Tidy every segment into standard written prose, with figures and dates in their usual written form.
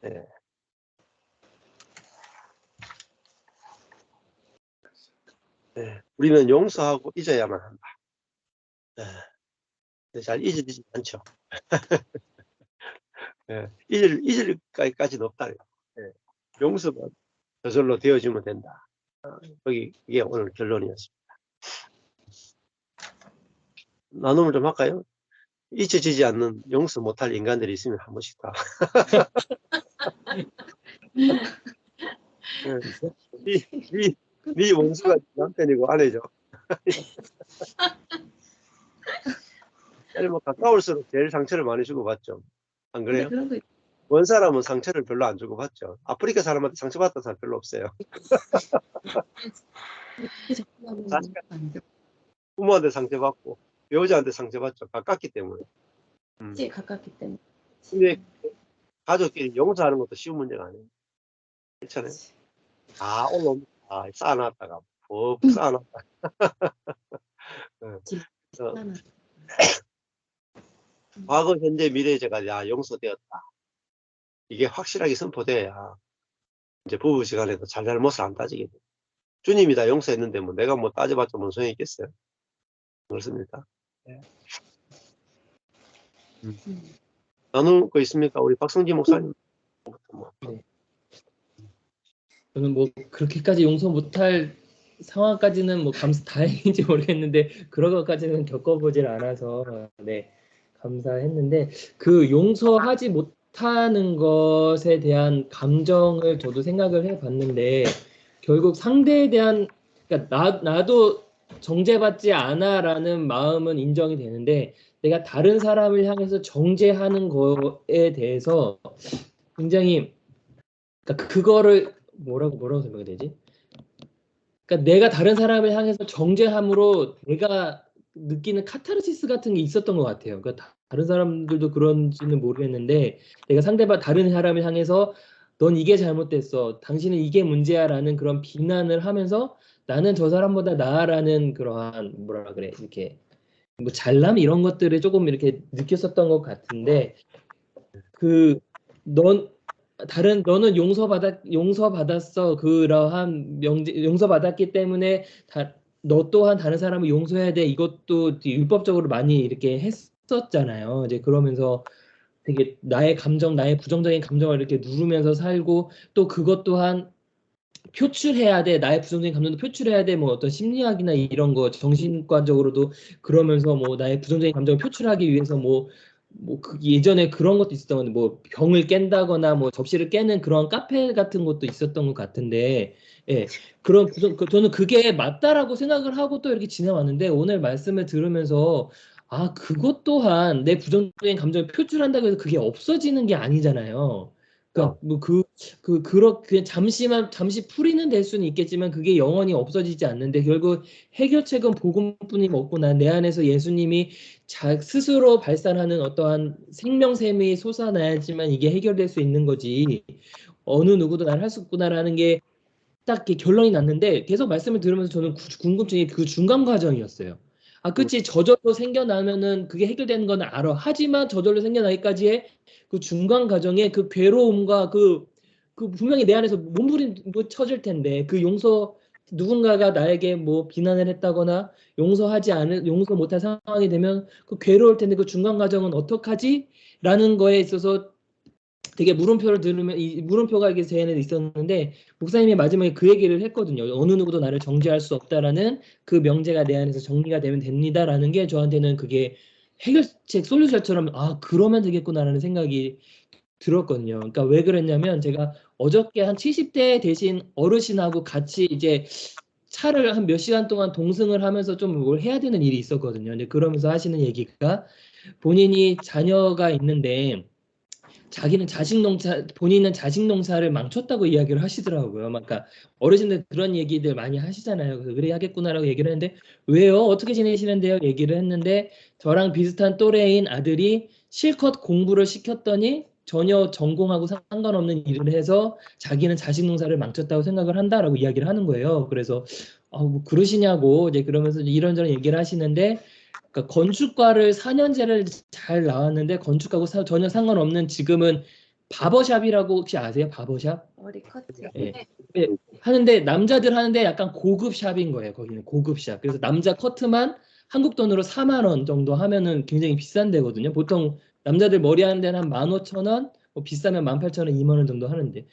예. 예. 우리는 용서하고 잊어야만 한다. 예. 잘 잊어지지 않죠. 예. 잊을 까지는 없다. 예. 용서만 저절로 되어지면 된다. 이게 오늘 결론이었습니다. 나눔을 좀 할까요? 잊혀지지 않는 용서 못할 인간들이 있으면 한 번씩 다. 네 원수가 남편이고 아내죠. 아니 뭐 가까울수록 제일 상처를 많이 주고받죠. 안 그래요? 그런 거 원 사람은 상처를 별로 안 주고받죠. 아프리카 사람한테 상처받던 사람 별로 없어요. 부모한테 상처받고 배우자한테 상처받죠. 가깝기 때문에. 가깝기 때문에. 근데 가족끼리 용서하는 것도 쉬운 문제가 아니에요. 그렇잖아요. 다 올라옵니다. 쌓아놨다가 푹 쌓아놨다가. 과거, 현재, 미래제가 용서되었다. 이게 확실하게 선포돼야 이제 부부시간에도 잘잘못을 안 따지게 돼요. 주님이 다 용서했는데 뭐 내가 뭐 따져봤자 뭔 소용이 있겠어요. 그렇습니다. 네. 나눌 거 있습니까? 우리 박성진 목사님. 네. 저는 뭐 그렇게까지 용서 못할 상황까지는 뭐 다행인지 모르겠는데 그런 것까지는 겪어보질 않아서 네 감사했는데 그 용서하지 못하는 것에 대한 감정을 저도 생각을 해봤는데 결국 상대에 대한 그러니까 나도 정죄받지 않아라는 마음은 인정이 되는데 내가 다른 사람을 향해서 정죄하는 거에 대해서 굉장히 그러니까 그거를 뭐라고 설명해야 되지? 그러니까 내가 다른 사람을 향해서 정죄함으로 내가 느끼는 카타르시스 같은 게 있었던 것 같아요. 그러니까 다른 사람들도 그런지는 모르겠는데 내가 다른 사람을 향해서 넌 이게 잘못됐어. 당신은 이게 문제야라는 그런 비난을 하면서 나는 저 사람보다 나아라는 그러한 뭐라 그래 이렇게 뭐 잘남 이런 것들을 조금 이렇게 느꼈었던 것 같은데 너는 용서받았어. 그러한 용서받았기 때문에 너 또한 다른 사람을 용서해야 돼. 이것도 율법적으로 많이 이렇게 했었잖아요. 이제 그러면서 되게 나의 부정적인 감정을 이렇게 누르면서 살고 또 그것 또한 표출해야 돼. 나의 부정적인 감정도 표출해야 돼. 뭐 어떤 심리학이나 이런 거 정신과적으로도 그러면서 뭐 나의 부정적인 감정을 표출하기 위해서 예전에 그런 것도 있었던 건데 뭐 병을 깬다거나 뭐 접시를 깨는 그런 카페 같은 것도 있었던 것 같은데 예 저는 그게 맞다라고 생각을 하고 또 이렇게 지내왔는데 오늘 말씀을 들으면서 그것 또한 내 부정적인 감정을 표출한다고 해서 그게 없어지는 게 아니잖아요. 그러니까 그냥 잠시 풀이는 될 수는 있겠지만 그게 영원히 없어지지 않는데 결국 해결책은 복음뿐이 없고 내 안에서 예수님이 스스로 발산하는 어떠한 생명샘이 솟아나야지만 이게 해결될 수 있는 거지 어느 누구도 날 할 수 없구나라는 게 딱 결론이 났는데 계속 말씀을 들으면서 저는 궁금증이 그 중간 과정이었어요. 그치 저절로 생겨나면은 그게 해결되는 건 알아. 하지만 저절로 생겨나기까지의 그 중간 과정에 그 괴로움과 그 분명히 내 안에서 몸부림쳐질 텐데 누군가가 나에게 뭐 비난을 했다거나 용서 못할 상황이 되면 그 괴로울 텐데 그 중간 과정은 어떡하지? 라는 거에 있어서 되게 물음표를 들으면 이 물음표가 이게 제 안에 있었는데 목사님이 마지막에 그 얘기를 했거든요. 어느 누구도 나를 정죄할 수 없다라는 그 명제가 내 안에서 정리가 되면 됩니다라는 게 저한테는 그게 해결책 솔루션처럼 그러면 되겠구나라는 생각이 들었거든요. 그러니까 왜 그랬냐면 제가 어저께 한 70대 되신 어르신하고 같이 이제 차를 한 몇 시간 동안 동승을 하면서 좀 뭘 해야 되는 일이 있었거든요. 근데 그러면서 하시는 얘기가 본인이 자녀가 있는데 본인은 자식 농사를 망쳤다고 이야기를 하시더라고요. 그러니까 어르신들 그런 얘기들 많이 하시잖아요. 그래서 그래 하겠구나라고 얘기를 했는데 왜요? 어떻게 지내시는데요? 얘기를 했는데 저랑 비슷한 또래인 아들이 실컷 공부를 시켰더니 전혀 전공하고 상관없는 일을 해서 자기는 자식 농사를 망쳤다고 생각을 한다라고 이야기를 하는 거예요. 그래서 뭐 그러시냐고 이제 그러면서 이런저런 얘기를 하시는데 그러니까 건축과를 4년제를 잘 나왔는데 건축하고 전혀 상관없는 지금은 바버샵이라고 혹시 아세요? 바버샵? 머리 커트. 예. 네. 예, 하는데 남자들 하는데 약간 고급 샵인 거예요. 거기는 고급 샵. 그래서 남자 커트만 한국 돈으로 4만 원 정도 하면은 굉장히 비싼 데거든요. 보통 남자들 머리 하는 데는 한 15,000원, 뭐 비싸면 18,000원, 2만 원 정도 하는데.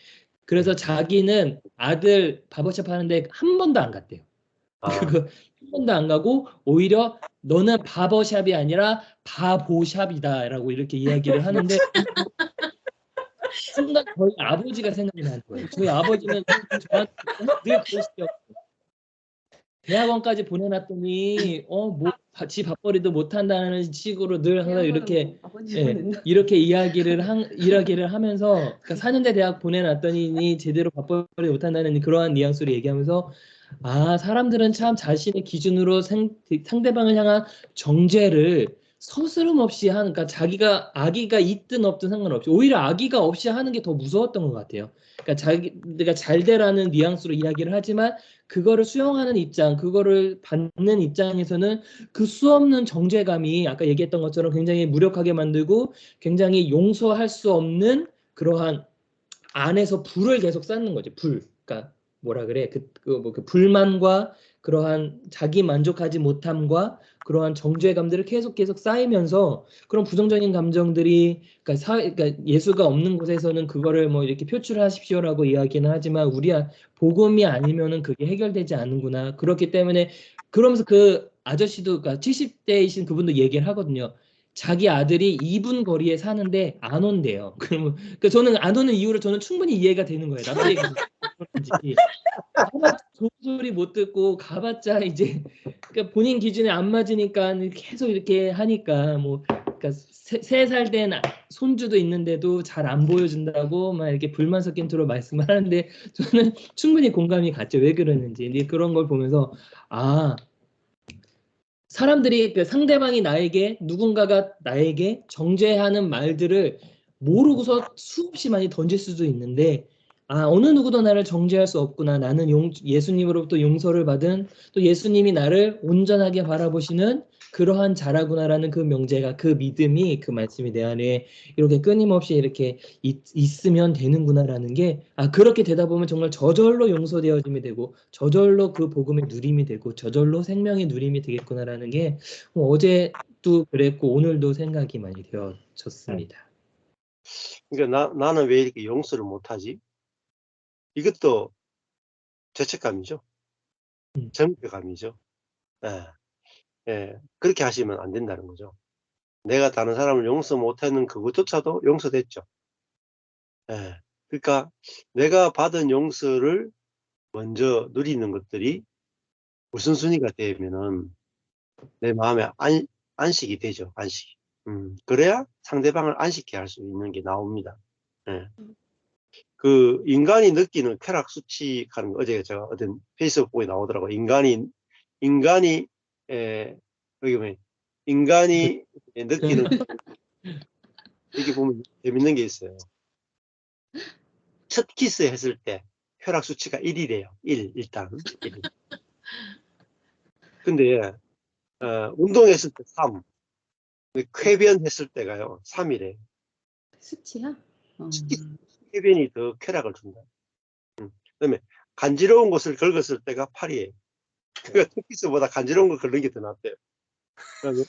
그래서 자기는 아들 바버샵 하는데 한 번도 안 갔대요. 아, 그거 한 번도 안 가고 오히려 너는 바버샵이 아니라 바보샵이다라고 이렇게 이야기를 하는데 순간 저희 아버지가 생각이 나는 거예요. 저희 아버지는 저한테 늘 그러시죠. 대학원까지 보내놨더니 지 밥벌이도 못한다는 식으로 늘 항상 이렇게 이렇게 이야기를 하면서 그러니까 4년제 대학 보내놨더니 제대로 밥벌이 못한다는 그러한 뉘앙스로 얘기하면서 사람들은 참 자신의 기준으로 상대방을 향한 정죄를 서스름 없이 하는, 그러니까 자기가 악의가 있든 없든 상관없이 오히려 악의가 없이 하는 게 더 무서웠던 것 같아요. 그러니까 자기가 잘 되라는 뉘앙스로 이야기를 하지만 그거를 수용하는 입장, 그거를 받는 입장에서는 그 수없는 정죄감이 아까 얘기했던 것처럼 굉장히 무력하게 만들고 굉장히 용서할 수 없는 그러한 안에서 불을 계속 쌓는 거죠. 그러니까 뭐라 그래? 그 불만과 그러한 자기 만족하지 못함과 그러한 정죄감들을 계속 쌓이면서 그런 부정적인 감정들이 그러니까 예수가 없는 곳에서는 그거를 뭐 이렇게 표출하십시오라고 이야기는 하지만 복음이 아니면은 그게 해결되지 않는구나. 그렇기 때문에 그러면서 그 아저씨도 그러니까 70대이신 그분도 얘기를 하거든요. 자기 아들이 2분 거리에 사는데 안 온대요. 그러면 저는 안 오는 이유를 저는 충분히 이해가 되는 거예요. 나도 얘기해서 그런지. 가봤자 좋은 소리 못 듣고 가봤자 이제 그러니까 본인 기준에 안 맞으니까 계속 이렇게 하니까 뭐 그러니까 3살 된 손주도 있는데도 잘 안 보여준다고 막 이렇게 불만 섞인 투로 말씀을 하는데 저는 충분히 공감이 갔죠. 왜 그러는지. 근데 그런 걸 보면서 사람들이 상대방이 누군가가 나에게 정죄하는 말들을 모르고서 수없이 많이 던질 수도 있는데 어느 누구도 나를 정죄할 수 없구나. 나는 예수님으로부터 용서를 받은 또 예수님이 나를 온전하게 바라보시는 그러한 자라구나라는 그 명제가 그 믿음이 그 말씀이 내 안에 이렇게 끊임없이 이렇게 있으면 되는구나라는 게 그렇게 되다 보면 정말 저절로 용서되어짐이 되고 저절로 그 복음의 누림이 되고 저절로 생명의 누림이 되겠구나라는 게 어제도 그랬고 오늘도 생각이 많이 되어졌습니다. 그러니까 나는 왜 이렇게 용서를 못하지? 이것도 죄책감이죠. 정죄감이죠. 예, 예, 그렇게 하시면 안 된다는 거죠. 내가 다른 사람을 용서 못하는 그것조차도 용서됐죠. 예, 그러니까 내가 받은 용서를 먼저 누리는 것들이 우선순위가 되면은 내 마음에 안식이 되죠. 안식. 그래야 상대방을 안식케 할 수 있는 게 나옵니다. 예. 그 인간이 느끼는 쾌락 수치하는 거 어제 제가 어떤 페이스북에 나오더라고. 인간이 여기 보면 인간이 느끼는 이렇게 보면 재밌는 게 있어요. 첫 키스 했을 때 쾌락 수치가 1이래요. 일단 1. 근데 운동했을 때 3. 쾌변 했을 때가요 3이래. 수치야? 쾌변이 더 쾌락을 준다. 그다음에 간지러운 곳을 긁었을 때가 8이에요. 그러니까 첫 키스보다 간지러운 걸 긁는 게 더 낫대요. 그다음에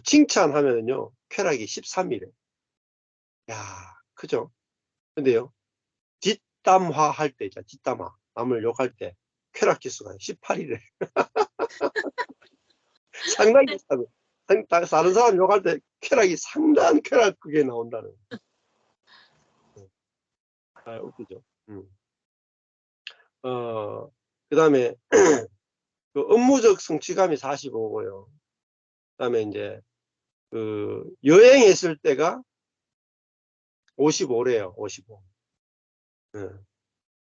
칭찬하면은요 쾌락이 13이래. 야, 크죠? 근데요 뒷담화 할 때 있잖아. 뒷담화 남을 욕할 때 쾌락 지수가 18이래. 상당히 비싸고 다른 사람 욕할 때 쾌락이 상당한 쾌락 그게 나온다는. 웃기죠. 그 다음에 그 업무적 성취감이 45고요. 그 다음에 이제 그 여행했을 때가 55래요. 55.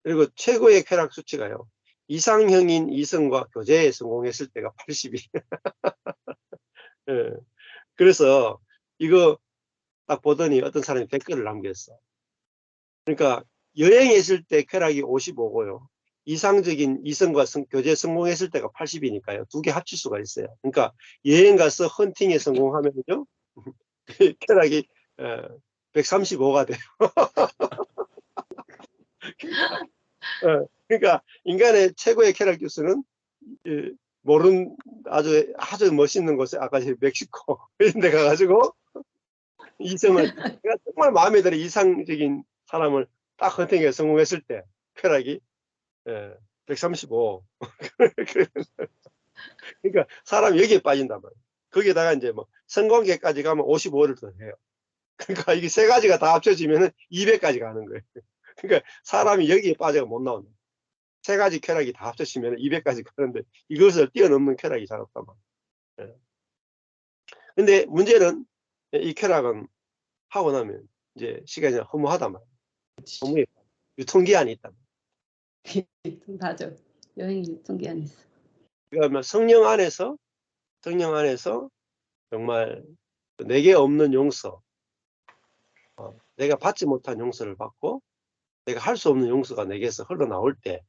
그리고 최고의 쾌락 수치가요. 이상형인 이성과 교제에 성공했을 때가 82. 그래서 이거 딱 보더니 어떤 사람이 댓글을 남겼어. 그러니까 여행했을 때 쾌락이 55고요. 이상적인 이성과 교제 성공했을 때가 80이니까요. 두 개 합칠 수가 있어요. 그러니까 여행 가서 헌팅에 성공하면요. 쾌락이 135가 돼요. 그러니까 인간의 최고의 쾌락 지수는 모른 아주 멋있는 곳에 아까 멕시코 이런 데 가가지고 이성을 내가 정말 마음에 들어 이상적인 사람을 딱 선택해 성공했을 때 쾌락이 135. 그러니까 사람이 여기에 빠진단 말이에요. 거기에다가 이제 뭐 성관계까지 가면 55를 더 해요. 그러니까 이게 세 가지가 다 합쳐지면 200까지 가는 거예요. 그러니까 사람이 여기에 빠져가 못 나온다. 세 가지 쾌락이 다 합쳐지면 200까지 가는데 이것을 뛰어넘는 쾌락이 잘 없단 말이에요. 근데 문제는 이 쾌락은 하고 나면 이제 시간이 허무하단 말이에요. 허무해. 유통기한이 있단 말이에요. 맞아. 여행 유통기한이 있어. 그러니까 성령 안에서 정말 내게 없는 용서, 내가 받지 못한 용서를 받고 내가 할 수 없는 용서가 내게서 흘러나올 때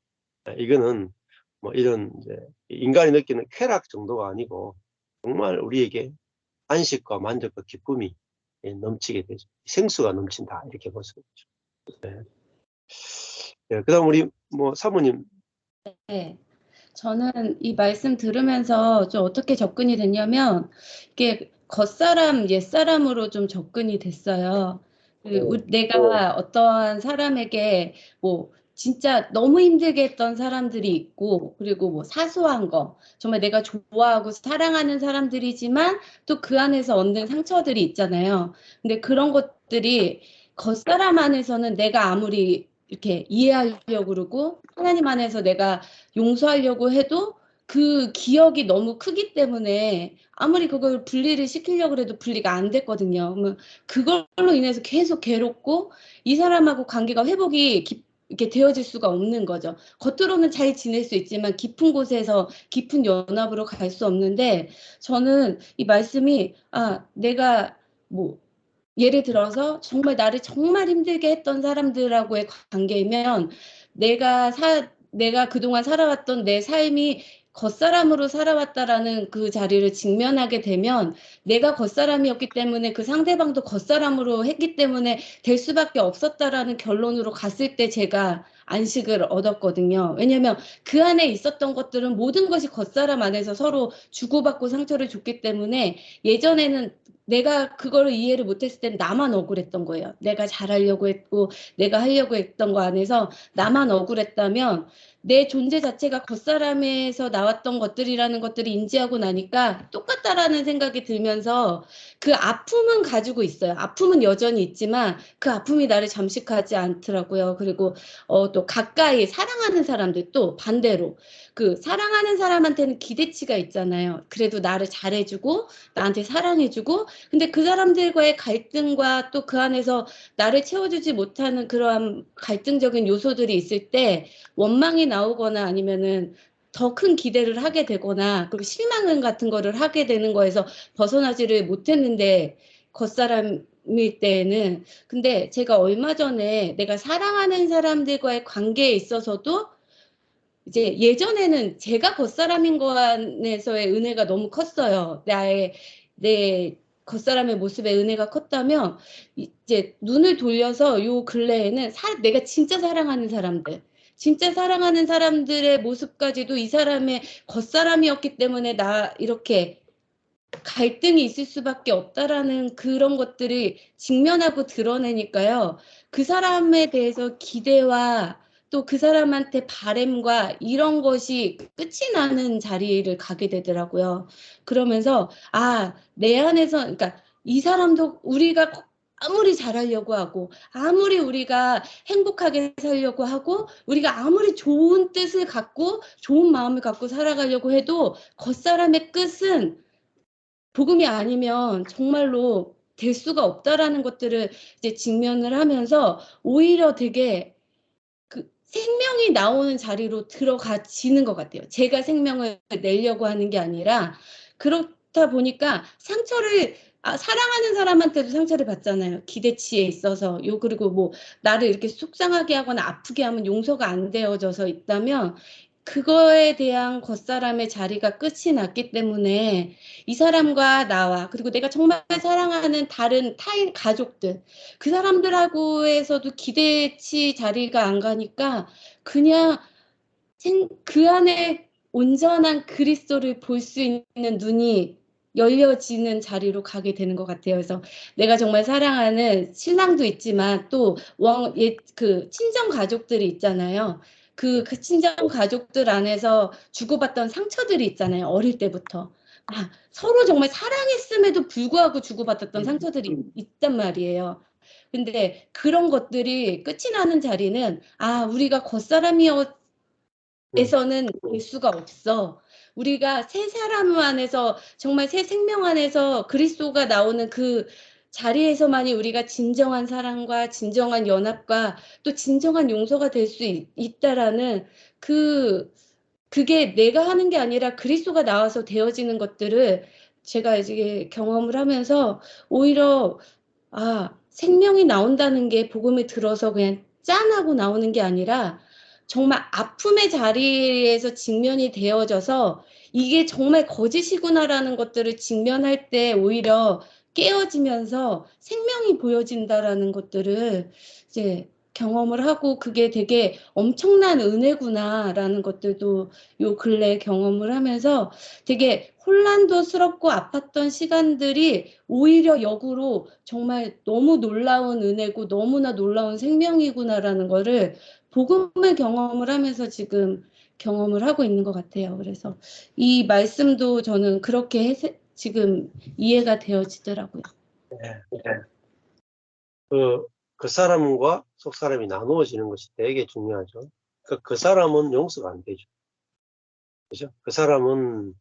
이거는 뭐 이런 이제 인간이 느끼는 쾌락 정도가 아니고 정말 우리에게 안식과 만족과 기쁨이 넘치게 되죠. 생수가 넘친다 이렇게 볼 수 있죠. 네. 네, 그다음 우리 뭐 사모님. 네. 저는 이 말씀 들으면서 좀 어떻게 접근이 됐냐면 이게 겉사람 옛사람으로 좀 접근이 됐어요. 내가 어떠한 사람에게 뭐 진짜 너무 힘들게 했던 사람들이 있고 그리고 뭐 사소한 거 정말 내가 좋아하고 사랑하는 사람들이지만 또 그 안에서 얻는 상처들이 있잖아요. 근데 그런 것들이 겉사람 안에서는 내가 아무리 이렇게 이해하려고 그러고 하나님 안에서 내가 용서하려고 해도 그 기억이 너무 크기 때문에 아무리 그걸 분리를 시키려고 해도 분리가 안 됐거든요. 그러면 그걸로 인해서 계속 괴롭고 이 사람하고 관계가 회복이 이렇게 되어질 수가 없는 거죠. 겉으로는 잘 지낼 수 있지만 깊은 곳에서 깊은 연합으로 갈 수 없는데 저는 이 말씀이 내가 뭐 예를 들어서 정말 나를 정말 힘들게 했던 사람들하고의 관계이면 내가 그동안 살아왔던 내 삶이 겉사람으로 살아왔다라는 그 자리를 직면하게 되면 내가 겉사람이었기 때문에 그 상대방도 겉사람으로 했기 때문에 될 수밖에 없었다라는 결론으로 갔을 때 제가 안식을 얻었거든요. 왜냐하면 그 안에 있었던 것들은 모든 것이 겉사람 안에서 서로 주고받고 상처를 줬기 때문에 예전에는 내가 그거를 이해를 못했을 때는 나만 억울했던 거예요. 내가 잘하려고 했고 내가 하려고 했던 거 안에서 나만 억울했다면 내 존재 자체가 겉사람에서 나왔던 것들이라는 것들을 인지하고 나니까 똑같다라는 생각이 들면서 그 아픔은 가지고 있어요. 아픔은 여전히 있지만 그 아픔이 나를 잠식하지 않더라고요. 그리고 또 가까이 사랑하는 사람들 또 반대로 그 사랑하는 사람한테는 기대치가 있잖아요. 그래도 나를 잘해주고 나한테 사랑해주고 근데 그 사람들과의 갈등과 또 그 안에서 나를 채워주지 못하는 그러한 갈등적인 요소들이 있을 때 원망이 나오거나 아니면은 더 큰 기대를 하게 되거나 그리고 실망 같은 거를 하게 되는 거에서 벗어나지를 못했는데 겉사람일 때에는 근데 제가 얼마 전에 내가 사랑하는 사람들과의 관계에 있어서도 이제 예전에는 제가 겉사람인 거 안에서의 은혜가 너무 컸어요. 내 겉사람의 모습의 은혜가 컸다면 이제 눈을 돌려서 요 근래에는 내가 진짜 사랑하는 사람들의 모습까지도 이 사람의 겉사람이었기 때문에 나 이렇게 갈등이 있을 수밖에 없다라는 그런 것들을 직면하고 드러내니까요. 그 사람에 대해서 기대와 또 그 사람한테 바램과 이런 것이 끝이 나는 자리를 가게 되더라고요. 그러면서 내 안에서 그러니까 이 사람도 우리가 아무리 잘하려고 하고 아무리 우리가 행복하게 살려고 하고 우리가 아무리 좋은 뜻을 갖고 좋은 마음을 갖고 살아가려고 해도 겉사람의 끝은 복음이 아니면 정말로 될 수가 없다라는 것들을 이제 직면을 하면서 오히려 되게 그 생명이 나오는 자리로 들어가지는 것 같아요. 제가 생명을 내려고 하는 게 아니라 그렇다 보니까 상처를 사랑하는 사람한테도 상처를 받잖아요. 기대치에 있어서 그리고 뭐 나를 이렇게 속상하게 하거나 아프게 하면 용서가 안 되어져서 있다면 그거에 대한 겉사람의 자리가 끝이 났기 때문에 이 사람과 나와 그리고 내가 정말 사랑하는 다른 타인 가족들 그 사람들하고에서도 기대치 자리가 안 가니까 그냥 그 안에 온전한 그리스도를 볼 수 있는 눈이 열려지는 자리로 가게 되는 것 같아요. 그래서 내가 정말 사랑하는 신랑도 있지만 또 그 친정 가족들이 있잖아요. 그 친정 가족들 안에서 주고받던 상처들이 있잖아요. 어릴 때부터. 서로 정말 사랑했음에도 불구하고 주고받았던 상처들이 있단 말이에요. 근데 그런 것들이 끝이 나는 자리는 우리가 겉사람에서는 될 수가 없어. 우리가 새 사람 안에서 정말 새 생명 안에서 그리스도가 나오는 그 자리에서만이 우리가 진정한 사랑과 진정한 연합과 또 진정한 용서가 될 수 있다라는 그게 내가 하는 게 아니라 그리스도가 나와서 되어지는 것들을 제가 이제 경험을 하면서 오히려 생명이 나온다는 게 복음을 들어서 그냥 짠하고 나오는 게 아니라 정말 아픔의 자리에서 직면이 되어져서 이게 정말 거짓이구나라는 것들을 직면할 때 오히려 깨어지면서 생명이 보여진다라는 것들을 이제 경험을 하고 그게 되게 엄청난 은혜구나라는 것들도 요 근래 경험을 하면서 되게 혼란스럽고 아팠던 시간들이 오히려 역으로 정말 너무 놀라운 은혜고 너무나 놀라운 생명이구나라는 거를 복음의 경험을 하면서 지금 경험을 하고 있는 것 같아요. 그래서 이 말씀도 저는 그렇게 지금 이해가 되어지더라고요. 그 사람과 속 사람이 나누어지는 것이 되게 중요하죠. 그 사람은 용서가 안 되죠. 그죠? 그 사람은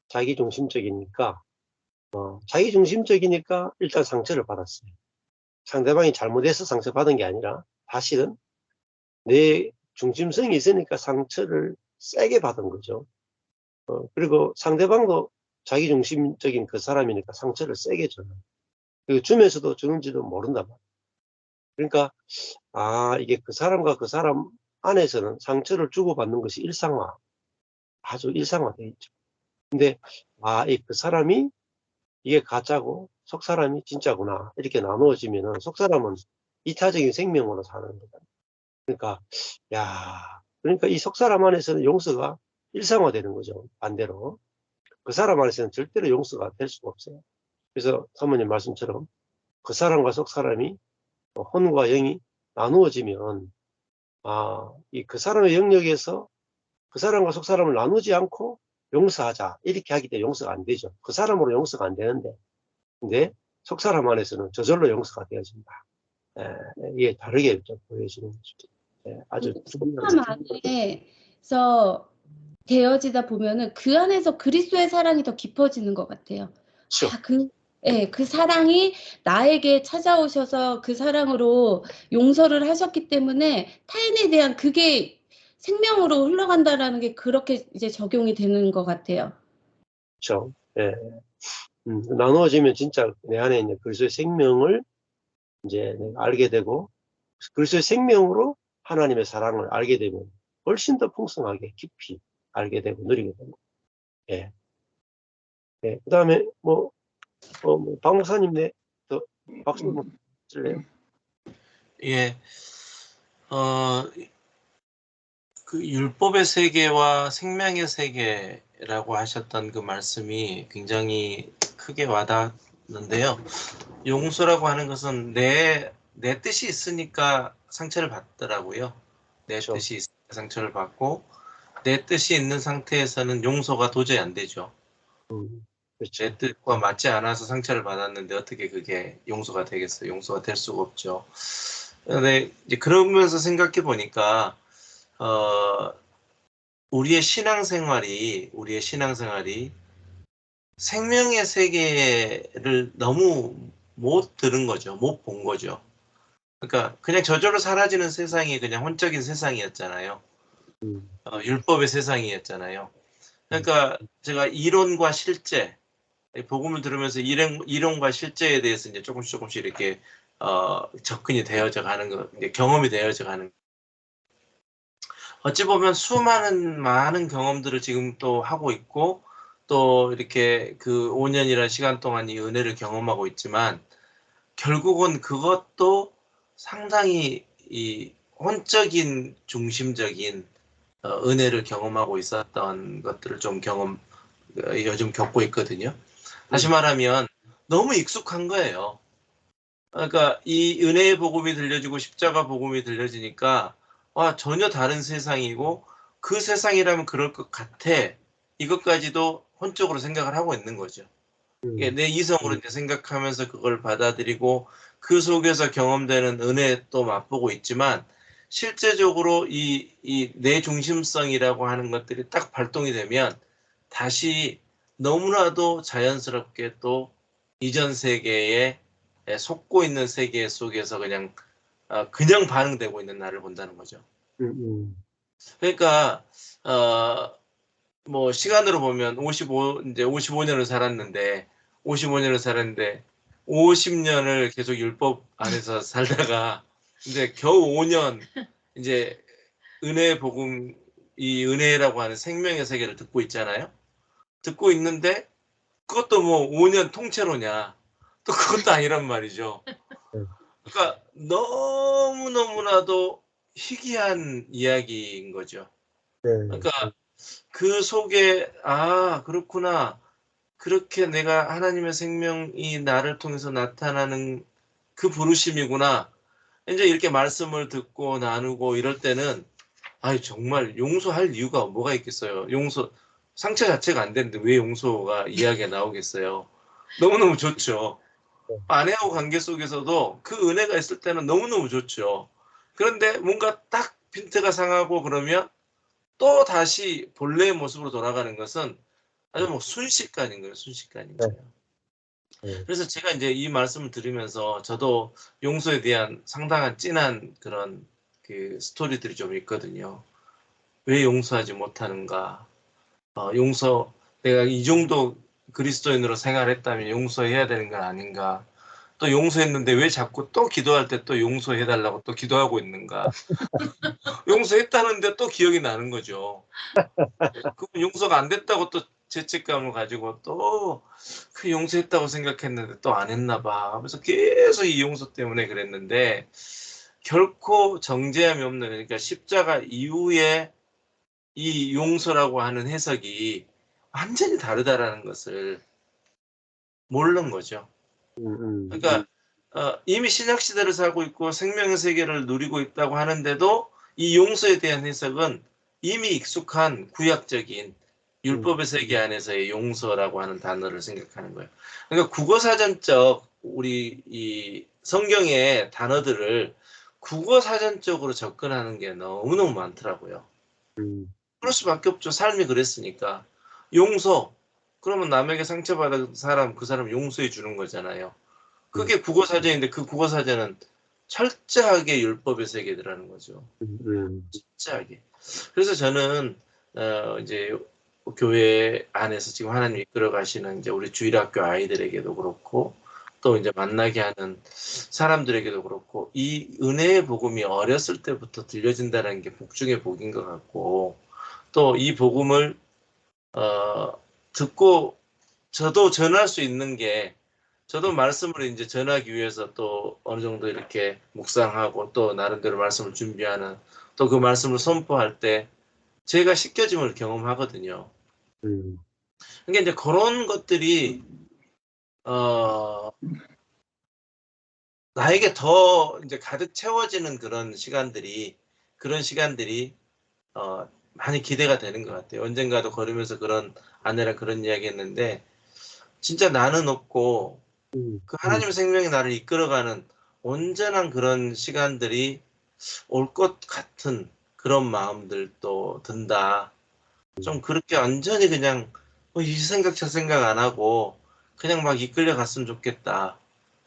자기중심적이니까 일단 상처를 받았어요. 상대방이 잘못해서 상처받은 게 아니라 사실은 내 중심성이 있으니까 상처를 세게 받은 거죠. 그리고 상대방도 자기중심적인 그 사람이니까 상처를 세게 줘요. 그리고 주면서도 주는지도 모른단 말이에요. 그러니까 이게 그 사람과 그 사람 안에서는 상처를 주고받는 것이 아주 일상화되어 있죠. 근데 그 사람이 이게 가짜고 속 사람이 진짜구나 이렇게 나누어지면은 속 사람은 이타적인 생명으로 사는 거다. 그러니까 이 속 사람 안에서는 용서가 일상화되는 거죠. 반대로 그 사람 안에서는 절대로 용서가 될 수가 없어요. 그래서 사모님 말씀처럼 그 사람과 속 사람이 혼과 영이 나누어지면 그 사람의 영역에서 그 사람과 속 사람을 나누지 않고 용서하자 이렇게 하기 때문에 용서가 안 되죠. 그 사람으로 용서가 안 되는데 근데 속 사람 안에서는 저절로 용서가 되어진다. 이게 다르게 좀 보여지는 거죠. 아주 사람 안에서 되어지다 보면은 그 안에서 그리스도의 사랑이 더 깊어지는 것 같아요. 그렇죠. 그 사랑이 나에게 찾아오셔서 그 사랑으로 용서를 하셨기 때문에 타인에 대한 그게 생명으로 흘러간다라는 게 그렇게 이제 적용이 되는 것 같아요. 그렇죠. 나누어지면 진짜 내 안에 있는 그리스도의 생명을 이제 내가 알게 되고 그리스도의 생명으로 하나님의 사랑을 알게 되면 훨씬 더 풍성하게 깊이 알게 되고 누리게 됩니다. 그 다음에 박 목사님 더 박수 한번 드릴래요? 예. 그 율법의 세계와 생명의 세계라고 하셨던 그 말씀이 굉장히 크게 와닿는데요. 용서라고 하는 것은 내 뜻이 있으니까 상처를 받더라고요. 내 그렇죠. 뜻이 있으니까 상처를 받고 내 뜻이 있는 상태에서는 용서가 도저히 안 되죠. 그렇죠. 내 뜻과 맞지 않아서 상처를 받았는데 어떻게 그게 용서가 되겠어요? 용서가 될 수가 없죠. 근데 이제 그러면서 생각해 보니까 우리의 신앙생활이 생명의 세계를 너무 못 들은 거죠. 못 본 거죠. 그러니까 그냥 저절로 사라지는 세상이 그냥 혼적인 세상이었잖아요. 율법의 세상이었잖아요. 그러니까 제가 이론과 실제, 복음을 들으면서 이론과 실제에 대해서 이제 조금씩 이렇게 접근이 되어져 가는 거, 이제 경험이 되어져 가는. 어찌 보면 수많은 많은 경험들을 지금 또 하고 있고 또 이렇게 그 5년이라는 시간 동안 이 은혜를 경험하고 있지만 결국은 그것도 상당히 이 혼적인 중심적인 은혜를 경험하고 있었던 것들을 좀 요즘 겪고 있거든요. 다시 말하면 너무 익숙한 거예요. 그러니까 이 은혜의 복음이 들려지고 십자가 복음이 들려지니까 와, 전혀 다른 세상이고 그 세상이라면 그럴 것 같아. 이것까지도 혼적으로 생각을 하고 있는 거죠. 내 이성으로 이제 생각하면서 그걸 받아들이고 그 속에서 경험되는 은혜 또 맛보고 있지만 실제적으로 이 내 중심성이라고 하는 것들이 딱 발동이 되면 다시 너무나도 자연스럽게 또 이전 세계에 속고 있는 세계 속에서 그냥 반응되고 있는 나를 본다는 거죠. 그러니까 뭐 시간으로 보면 이제 55년을 살았는데 50년을 계속 율법 안에서 살다가 이제 겨우 5년 이제 은혜의 복음, 이 은혜라고 하는 생명의 세계를 듣고 있잖아요. 듣고 있는데 그것도 뭐 5년 통째로냐? 또 그것도 아니란 말이죠. 그러니까 너무너무나도 희귀한 이야기인 거죠. 그러니까 그 속에 그렇구나. 그렇게 내가 하나님의 생명이 나를 통해서 나타나는 그 부르심이구나. 이제 이렇게 말씀을 듣고 나누고 이럴 때는 정말 용서할 이유가 뭐가 있겠어요. 상처 자체가 안 되는데 왜 용서가 이야기가 나오겠어요. 너무너무 좋죠. 아내하고 관계 속에서도 그 은혜가 있을 때는 너무너무 좋죠. 그런데 뭔가 딱 핀트가 상하고 그러면 또 다시 본래의 모습으로 돌아가는 것은 아주 뭐 순식간인 거예요. 순식간인 거예요. 그래서 제가 이제 이 말씀을 들으면서 저도 용서에 대한 상당한 진한 그런 그 스토리들이 좀 있거든요. 왜 용서하지 못하는가? 내가 이 정도 그리스도인으로 생활했다면 용서해야 되는 건 아닌가? 또 용서했는데 왜 자꾸 또 기도할 때 또 용서해달라고 또 기도하고 있는가? 용서했다는데 또 기억이 나는 거죠. 그럼 용서가 안 됐다고 또 죄책감을 가지고 또 그 용서했다고 생각했는데 또 안 했나 봐. 하면서 계속 이 용서 때문에 그랬는데 결코 정죄함이 없는, 그러니까 십자가 이후에 이 용서라고 하는 해석이 완전히 다르다라는 것을 모르는 거죠. 그러니까 이미 신약 시대를 살고 있고 생명의 세계를 누리고 있다고 하는데도 이 용서에 대한 해석은 이미 익숙한 구약적인 율법의 세계 안에서의 용서라고 하는 단어를 생각하는 거예요. 그러니까 국어사전적 우리 이 성경의 단어들을 국어사전적으로 접근하는 게 너무너무 많더라고요. 그럴 수밖에 없죠. 삶이 그랬으니까. 용서. 그러면 남에게 상처받은 사람, 그 사람 용서해 주는 거잖아요. 그게 국어사전인데 그 국어사전은 철저하게 율법의 세계라는 거죠. 철저하게. 그래서 저는 이제 교회 안에서 지금 하나님 이끌어 가시는 이제 우리 주일학교 아이들에게도 그렇고 또 이제 만나게 하는 사람들에게도 그렇고 이 은혜의 복음이 어렸을 때부터 들려진다는 게 복 중의 복인 것 같고 또 이 복음을 듣고 저도 전할 수 있는 게 저도 말씀을 이제 전하기 위해서 또 어느 정도 이렇게 묵상하고 또 나름대로 말씀을 준비하는 또 그 말씀을 선포할 때 제가 씻겨짐을 경험하거든요. 그러니까 이제 그런 것들이 나에게 더 이제 가득 채워지는 그런 시간들이 많이 기대가 되는 것 같아요. 언젠가도 걸으면서 그런 아내랑 그런 이야기 했는데 진짜 나는 없고 그 하나님의 생명이 나를 이끌어가는 온전한 그런 시간들이 올 것 같은 그런 마음들도 든다. 좀 그렇게 완전히 그냥 이 생각 저 생각 안 하고 그냥 막 이끌려 갔으면 좋겠다.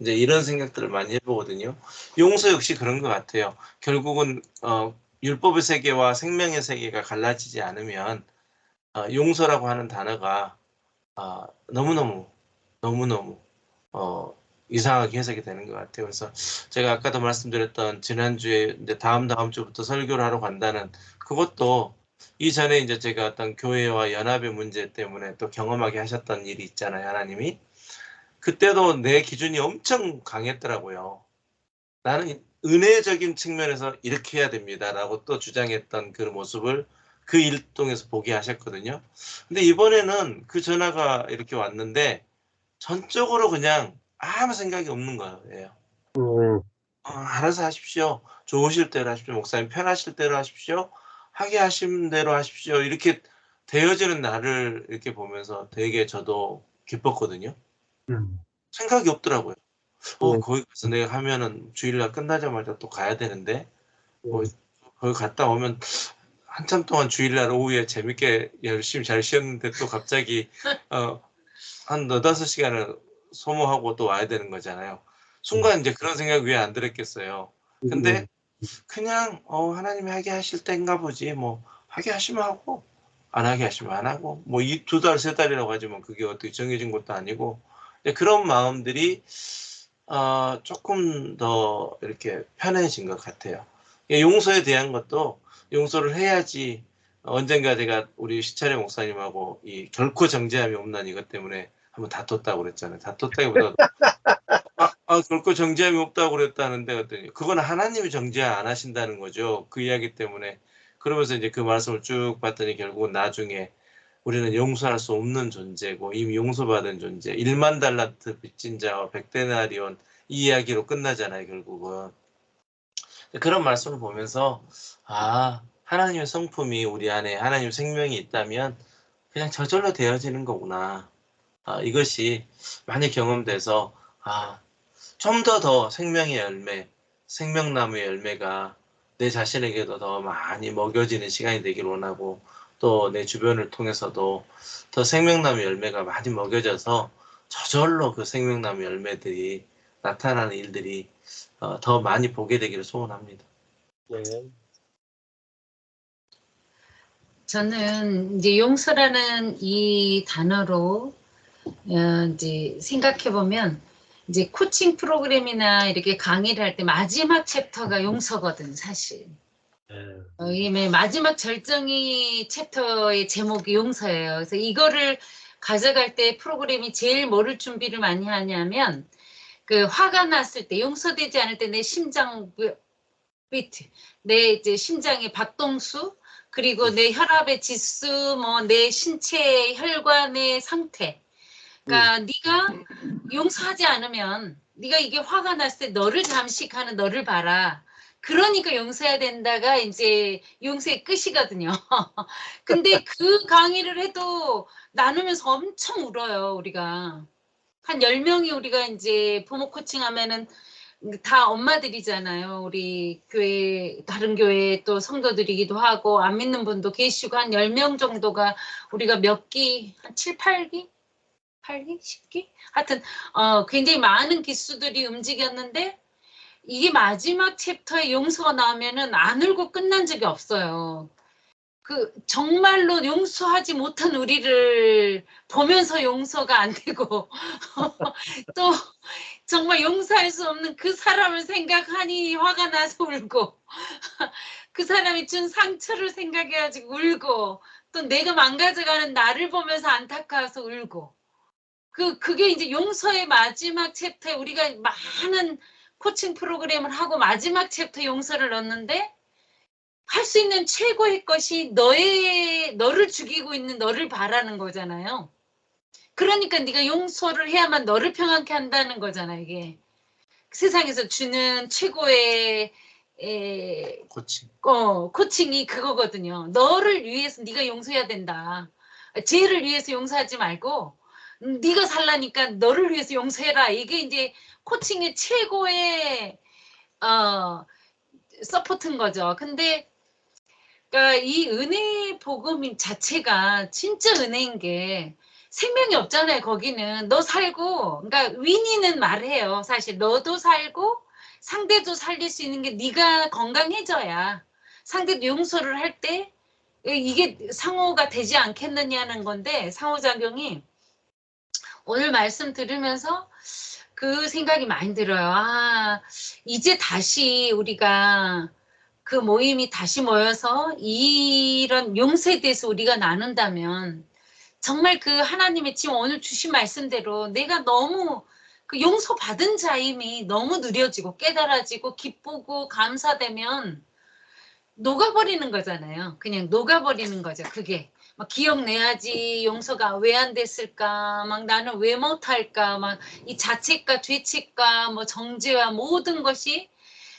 이제 이런 생각들을 많이 해보거든요. 용서 역시 그런 것 같아요. 결국은 율법의 세계와 생명의 세계가 갈라지지 않으면 용서라고 하는 단어가 너무너무 이상하게 해석이 되는 것 같아요. 그래서 제가 아까도 말씀드렸던 지난주에 이제 다음 주부터 설교를 하러 간다는 그것도 이전에 이제 제가 어떤 교회와 연합의 문제 때문에 또 경험하게 하셨던 일이 있잖아요, 하나님이. 그때도 내 기준이 엄청 강했더라고요. 나는 은혜적인 측면에서 이렇게 해야 됩니다라고 또 주장했던 그 모습을 그 일 통해서 보게 하셨거든요. 근데 이번에는 그 전화가 이렇게 왔는데 전적으로 그냥 아무 생각이 없는 거예요. 알아서 하십시오. 좋으실 대로 하십시오. 목사님 편하실 대로 하십시오. 하게 하신 대로 하십시오. 이렇게 되어지는 나를 이렇게 보면서 되게 저도 기뻤거든요. 생각이 없더라고요. 거기 가서 내가 하면은 주일날 끝나자마자 또 가야 되는데 거기 갔다 오면 한참 동안 주일날 오후에 재밌게 열심히 잘 쉬었는데 또 갑자기 한 4-5시간을 소모하고 또 와야 되는 거잖아요. 순간 이제 그런 생각이 왜 안 들었겠어요. 근데 그냥 하나님이 하게 하실 때인가 보지, 뭐 하게 하시면 하고 안 하게 하시면 안 하고, 뭐 이 2달 3달이라고 하지만 그게 어떻게 정해진 것도 아니고, 그런 마음들이 조금 더 이렇게 편해진 것 같아요. 용서에 대한 것도 용서를 해야지. 언젠가 제가 우리 시차례 목사님하고 이 결코 정죄함이 없는 이것 때문에 한번 다퉜다고 그랬잖아요. 다퉜다기보다 결코 정죄함이 없다고 그랬다는데 그랬더니 그건 하나님이 정죄 안 하신다는 거죠. 그 이야기 때문에. 그러면서 이제 그 말씀을 쭉 봤더니 결국은 나중에 우리는 용서할 수 없는 존재고 이미 용서받은 존재, 1만 달란트 빚진 자와 100데나리온 이 이야기로 끝나잖아요, 결국은. 그런 말씀을 보면서 하나님의 성품이 우리 안에 하나님의 생명이 있다면 그냥 저절로 되어지는 거구나. 이것이 많이 경험돼서 좀 더 생명의 열매, 생명나무의 열매가 내 자신에게도 더 많이 먹여지는 시간이 되길 원하고 또 내 주변을 통해서도 더 생명나무 열매가 많이 먹여져서 저절로 그 생명나무 열매들이 나타나는 일들이 더 많이 보게 되기를 소원합니다. 네. 저는 이제 용서라는 이 단어로 이제 생각해 보면 이제 코칭 프로그램이나 이렇게 강의를 할 때 마지막 챕터가 용서거든, 사실. 이 마지막 절정이 챕터의 제목이 용서예요. 그래서 이거를 가져갈 때 프로그램이 제일 뭐를 준비를 많이 하냐면 그 화가 났을 때 용서되지 않을 때 내 심장 비트, 내 이제 심장의 박동수, 그리고 내 혈압의 지수, 뭐 내 신체 혈관의 상태. 그러니까 네가 용서하지 않으면 네가 이게 화가 났을 때 너를 잠식하는 너를 봐라. 그러니까 용서해야 된다가 이제 용서의 끝이거든요. 근데 그 강의를 해도 나누면서 엄청 울어요, 우리가. 한 10명이 우리가 이제 부모 코칭하면은 다 엄마들이잖아요. 우리 교회, 다른 교회 또 성도들이기도 하고, 안 믿는 분도 계시고, 한 10명 정도가 우리가 몇 기, 한 7, 8기? 8기? 10기? 하여튼, 굉장히 많은 기수들이 움직였는데, 이게 마지막 챕터에 용서가 나오면은 안 울고 끝난 적이 없어요. 정말로 용서하지 못한 우리를 보면서 용서가 안 되고, 또 정말 용서할 수 없는 그 사람을 생각하니 화가 나서 울고, 그 사람이 준 상처를 생각해가지고 울고, 또 내가 망가져가는 나를 보면서 안타까워서 울고, 그게 이제 용서의 마지막 챕터에 우리가 많은 코칭 프로그램을 하고 마지막 챕터에 용서를 넣었는데, 할 수 있는 최고의 것이 너를 죽이고 있는 너를 바라는 거잖아요. 그러니까 네가 용서를 해야만 너를 평안케 한다는 거잖아, 이게. 세상에서 주는 최고의 코칭이 그거거든요. 너를 위해서 네가 용서해야 된다. 죄를 위해서 용서하지 말고 네가 살라니까 너를 위해서 용서해라. 이게 이제 코칭의 최고의 서포트인 거죠. 근데 그러니까 이 은혜 복음 자체가 진짜 은혜인 게 생명이 없잖아요. 거기는 너 살고, 그러니까 윈이는 말해요. 사실 너도 살고 상대도 살릴 수 있는 게 네가 건강해져야 상대도 용서를 할 때 이게 상호가 되지 않겠느냐는 건데, 상호작용이 오늘 말씀 들으면서 그 생각이 많이 들어요. 이제 다시 우리가 그 모임이 다시 모여서 이런 용서에 대해서 우리가 나눈다면 정말 그 하나님의 지금 오늘 주신 말씀대로 내가 너무 그 용서받은 자임이 너무 누려지고 깨달아지고 기쁘고 감사되면 녹아버리는 거잖아요. 그냥 녹아버리는 거죠. 그게 막 기억내야지 용서가 왜 안 됐을까, 막 나는 왜 못할까, 막 이 자책과 죄책과 뭐 정죄와 모든 것이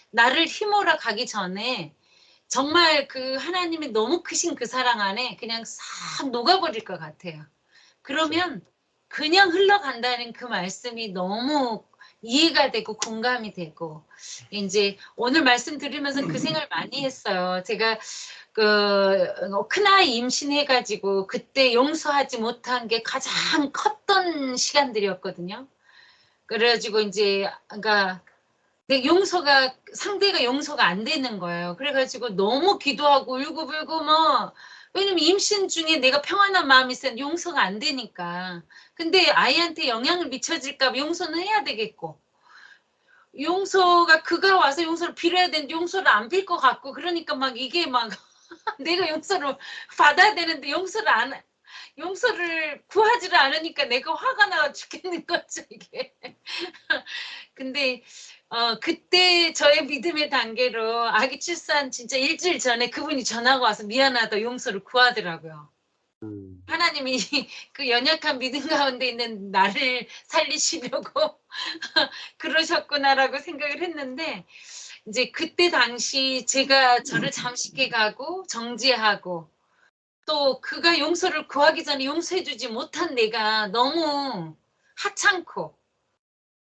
나를 휘몰아 가기 전에 정말 그 하나님이 너무 크신 그 사랑 안에 그냥 싹 녹아버릴 것 같아요. 그러면 그냥 흘러간다는 그 말씀이 너무 이해가 되고 공감이 되고, 이제 오늘 말씀 들으면서 그 생각을 많이 했어요. 제가 큰아이 임신해가지고 그때 용서하지 못한 게 가장 컸던 시간들이었거든요. 그래가지고 이제 그러니까 내 상대가 용서가 안 되는 거예요. 그래가지고 너무 기도하고 울고불고 뭐, 왜냐면 임신 중에 내가 평안한 마음이 있으면 용서가 안 되니까. 근데 아이한테 영향을 미쳐질까 봐 용서는 해야 되겠고, 용서가 그가 와서 용서를 빌어야 되는데 용서를 안 빌 것 같고, 그러니까 막 이게 막 내가 용서를 받아야 되는데 용서를 구하지를 않으니까 내가 화가 나 죽겠는 거죠, 이게. 근데 그때 저의 믿음의 단계로 아기 출산 진짜 일주일 전에 그분이 전화가 와서 미안하다 용서를 구하더라고요. 하나님이 그 연약한 믿음 가운데 있는 나를 살리시려고 그러셨구나라고 생각을 했는데, 이제 그때 당시 제가 저를 잠식해 가고 정죄하고 또 그가 용서를 구하기 전에 용서해주지 못한 내가 너무 하찮고,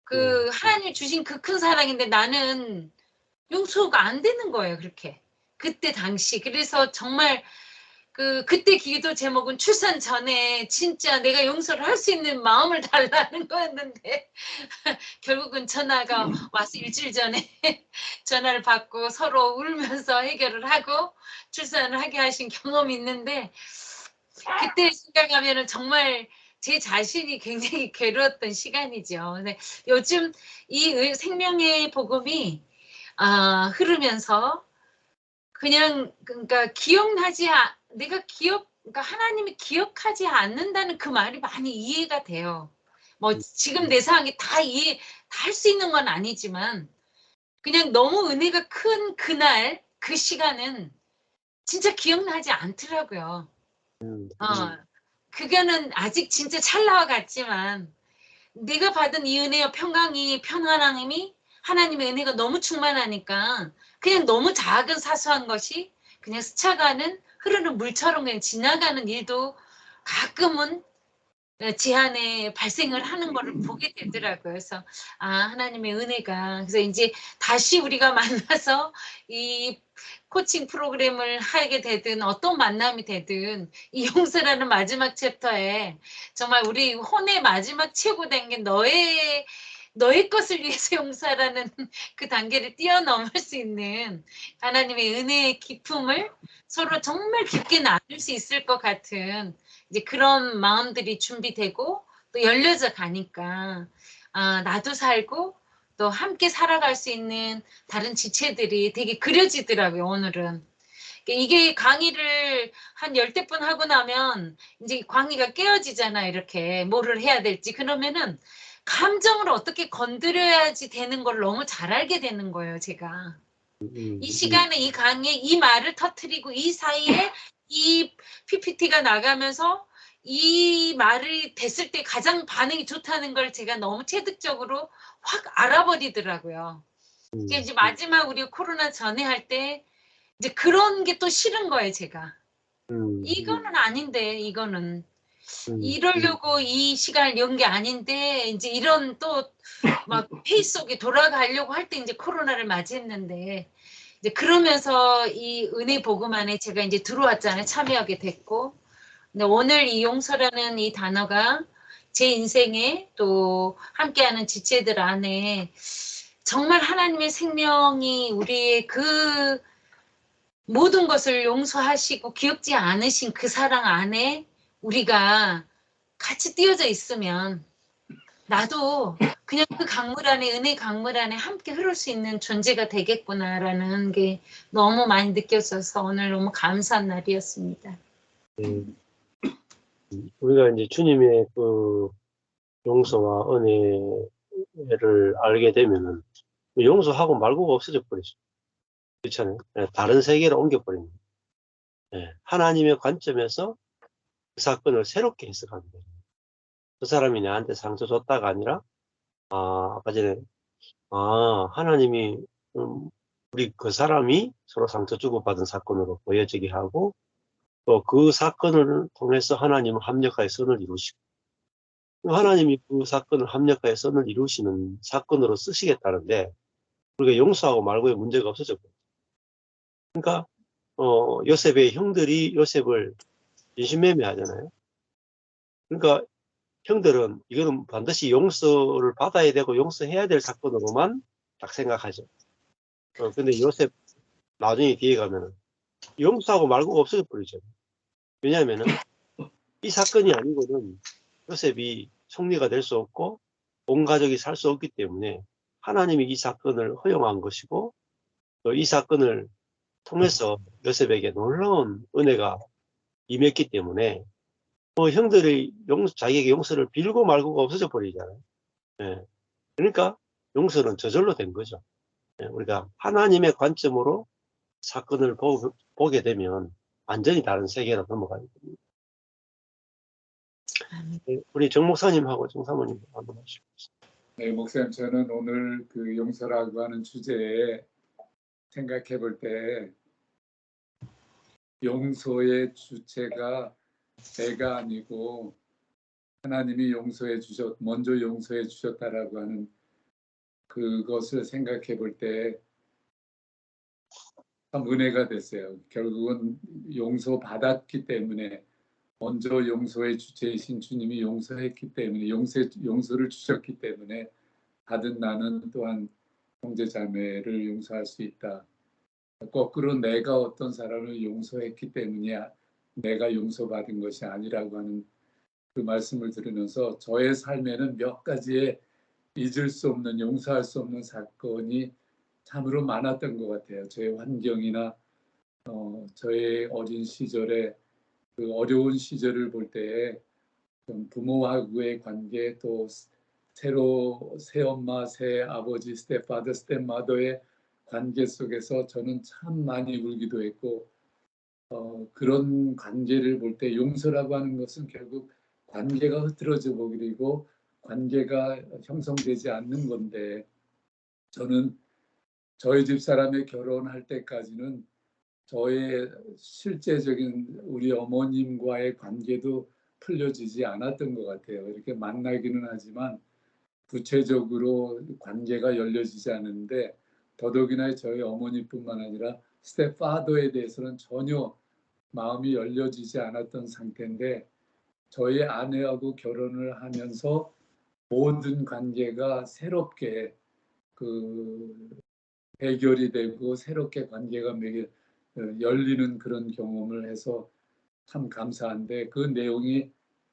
그 하나님이 주신 그 큰 사랑인데 나는 용서가 안 되는 거예요. 그렇게 그때 당시. 그래서 정말 그때 기도 제목은 출산 전에 진짜 내가 용서를 할 수 있는 마음을 달라는 거였는데 결국은 전화가 와서 일주일 전에 전화를 받고 서로 울면서 해결을 하고 출산을 하게 하신 경험이 있는데, 그때 생각하면은 정말 제 자신이 굉장히 괴로웠던 시간이죠. 근데 요즘 이 생명의 복음이 흐르면서 그냥 그러니까 그러니까 하나님이 기억하지 않는다는 그 말이 많이 이해가 돼요. 뭐 지금 내 상황이 다 할 수 있는 건 아니지만 그냥 너무 은혜가 큰 그날 그 시간은 진짜 기억나지 않더라고요. 그거는 아직 진짜 찰나와 같지만 내가 받은 이 은혜와 평안함이 하나님의 은혜가 너무 충만하니까 그냥 너무 작은 사소한 것이 그냥 스쳐가는 흐르는 물처럼 그냥 지나가는 일도 가끔은 제 안에 발생을 하는 거를 보게 되더라고요. 그래서 하나님의 은혜가, 그래서 이제 다시 우리가 만나서 이 코칭 프로그램을 하게 되든 어떤 만남이 되든 이 용서라는 마지막 챕터에 정말 우리 혼의 마지막 최고 단계 너의 것을 위해서 용서라는 그 단계를 뛰어넘을 수 있는 하나님의 은혜의 기품을 서로 정말 깊게 나눌 수 있을 것 같은 이제 그런 마음들이 준비되고 또 열려져 가니까 나도 살고 또 함께 살아갈 수 있는 다른 지체들이 되게 그려지더라고요, 오늘은. 이게 강의를 한 10대 번 하고 나면 이제 강의가 깨어지잖아요, 이렇게 뭐를 해야 될지. 그러면은 감정을 어떻게 건드려야지 되는 걸 너무 잘 알게 되는 거예요, 제가. 이 시간에 이 강의에 이 말을 터뜨리고 이 사이에 이 PPT가 나가면서 이 말이 됐을 때 가장 반응이 좋다는 걸 제가 너무 체득적으로 확 알아버리더라고요. 이제 마지막 우리 코로나 전에 할 때 이제 그런 게 또 싫은 거예요, 제가. 이거는 아닌데, 이거는. 이러려고 이 시간을 연 게 아닌데, 이제 이런 또 막 페이스 속에 돌아가려고 할 때 이제 코로나를 맞이했는데, 이제 그러면서 이 은혜 복음 안에 제가 이제 들어왔잖아요. 참여하게 됐고. 근데 오늘 이 용서라는 이 단어가 제 인생에 또 함께하는 지체들 안에 정말 하나님의 생명이 우리의 그 모든 것을 용서하시고 기억지 않으신 그 사랑 안에 우리가 같이 띄어져 있으면 나도 그냥 그 강물 안에, 은혜 강물 안에 함께 흐를 수 있는 존재가 되겠구나라는 게 너무 많이 느껴져서 오늘 너무 감사한 날이었습니다. 예. 우리가 이제 주님의 그 용서와 은혜를 알게 되면은 용서하고 말고가 없어져 버리죠. 그렇잖아요. 예, 다른 세계로 옮겨버립니다. 예, 하나님의 관점에서 그 사건을 새롭게 해석하는 거예요. 그 사람이 나한테 상처 줬다가 아니라, 아까 전에, 하나님이, 우리 그 사람이 서로 상처 주고받은 사건으로 보여지게 하고, 또 그 사건을 통해서 하나님은 합력하여 선을 이루시고, 하나님이 그 사건을 합력하여 선을 이루시는 사건으로 쓰시겠다는데, 우리가 용서하고 말고의 문제가 없어졌거든요. 그러니까, 요셉의 형들이 요셉을 인신매매하잖아요. 그러니까 형들은 이거는 반드시 용서를 받아야 되고 용서해야 될 사건으로만 딱 생각하죠. 근데 요셉 나중에 뒤에 가면은 용서하고 말고가 없어져 버리죠. 왜냐하면은 이 사건이 아니고는 요셉이 총리가 될 수 없고 온 가족이 살 수 없기 때문에 하나님이 이 사건을 허용한 것이고 또 이 사건을 통해서 요셉에게 놀라운 은혜가 임했기 때문에 형들이 자기에게 용서를 빌고 말고가 없어져 버리잖아요. 예. 그러니까 용서는 저절로 된 거죠. 예. 우리가 하나님의 관점으로 사건을 보게 되면 완전히 다른 세계로 넘어가게 됩니다. 예. 우리 정 목사님하고 정 사모님 한번 하시죠. 네, 목사님, 저는 오늘 그 용서라고 하는 주제에 생각해 볼 때 용서의 주체가 내가 아니고 하나님이 먼저 용서해 주셨다라고 하는 그것을 생각해 볼 때 참 은혜가 됐어요. 결국은 용서받았기 때문에 먼저 용서의 주체이신 주님이 용서했기 때문에 용서를 주셨기 때문에 받은 나는 또한 형제 자매를 용서할 수 있다. 거꾸로 내가 어떤 사람을 용서했기 때문에 내가 용서받은 것이 아니라고 하는 그 말씀을 들으면서 저의 삶에는 몇 가지의 잊을 수 없는, 용서할 수 없는 사건이 참으로 많았던 것 같아요. 저의 환경이나 저의 어린 시절에 그 어려운 시절을 볼 때에 부모하고의 관계, 또 새로 새엄마, 새아버지, 스텝파더, 스텝마더의 관계 속에서 저는 참 많이 울기도 했고, 그런 관계를 볼 때 용서라고 하는 것은 결국 관계가 흐트러져 버리고 관계가 형성되지 않는 건데, 저는 저희 집 사람의 결혼할 때까지는 저의 실제적인 우리 어머님과의 관계도 풀려지지 않았던 것 같아요. 이렇게 만나기는 하지만 구체적으로 관계가 열려지지 않는데, 더더욱이나 저희 어머니뿐만 아니라 스텝파더에 대해서는 전혀 마음이 열려지지 않았던 상태인데, 저희 아내하고 결혼을 하면서 모든 관계가 새롭게 해결이 되고 새롭게 관계가 열리는 그런 경험을 해서 참 감사한데, 그 내용이